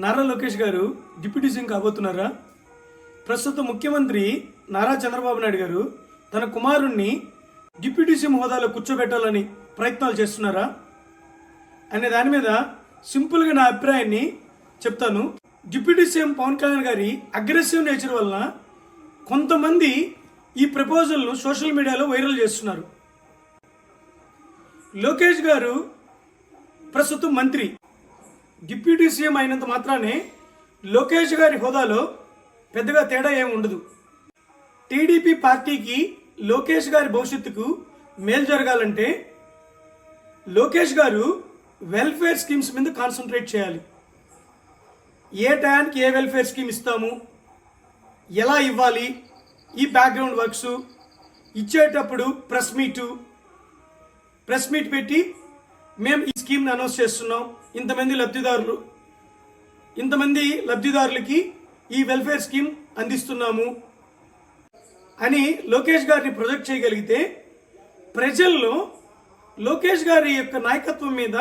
నారా లోకేష్ గారు deputy CM కాబోతున్నారా? ప్రస్తుత ముఖ్యమంత్రి నారా చంద్రబాబు నాయుడు గారు తన కుమారుణ్ణి డిప్యూటీ సీఎం హోదాలో కూర్చోబెట్టాలని ప్రయత్నాలు చేస్తున్నారా అనే దాని మీద సింపుల్గా నా అభిప్రాయాన్ని చెప్తాను. డిప్యూటీ సీఎం పవన్ కళ్యాణ్ గారి అగ్రెసివ్ నేచర్ వలన కొంతమంది ఈ ప్రపోజల్ను సోషల్ మీడియాలో వైరల్ చేస్తున్నారు. లోకేష్ గారు ప్రస్తుతం మంత్రి, డిప్యూటీ సీఎం అయినంత మాత్రానే లోకేష్ గారి హోదాలో పెద్దగా తేడా ఏమి ఉండదు. టీడీపీ పార్టీకి లోకేష్ గారి భవిష్యత్తుకు మేలు జరగాలంటే లోకేష్ గారు వెల్ఫేర్ స్కీమ్స్ మీద కాన్సన్ట్రేట్ చేయాలి. ఏ టైంకి ఏ వెల్ఫేర్ స్కీమ్ ఇస్తాము, ఎలా ఇవ్వాలి, ఈ బ్యాక్గ్రౌండ్ వర్క్స్ ఇచ్చేటప్పుడు ప్రెస్ మీట్ పెట్టి మేము ఈ స్కీమ్ని అనౌన్స్ చేస్తున్నాం, ఇంతమంది లబ్ధిదారులకి ఈ వెల్ఫేర్ స్కీమ్ అందిస్తున్నాము అని లోకేష్ గారిని ప్రొజెక్ట్ చేయగలిగితే ప్రజల్లో లోకేష్ గారి యొక్క నాయకత్వం మీద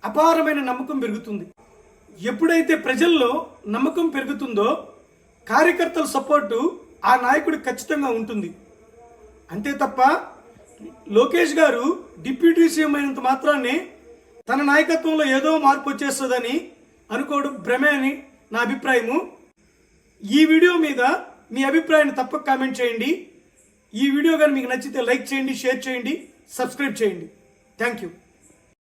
అపారమైన నమ్మకం పెరుగుతుంది. ఎప్పుడైతే ప్రజల్లో నమ్మకం పెరుగుతుందో కార్యకర్తల సపోర్టు ఆ నాయకుడికి ఖచ్చితంగా ఉంటుంది. అంతే తప్ప లోకేష్ గారు డిప్యూటీ సీఎం అయినంత మాత్రాన్ని తన నాయకత్వంలో ఏదో మార్పు వచ్చేస్తుందని అనుకోవడం భ్రమే అని నా అభిప్రాయము. ఈ వీడియో మీద మీ అభిప్రాయాన్ని తప్పక కామెంట్ చేయండి. ఈ వీడియో కానీ మీకు నచ్చితే లైక్ చేయండి, షేర్ చేయండి, సబ్స్క్రైబ్ చేయండి. Thank you.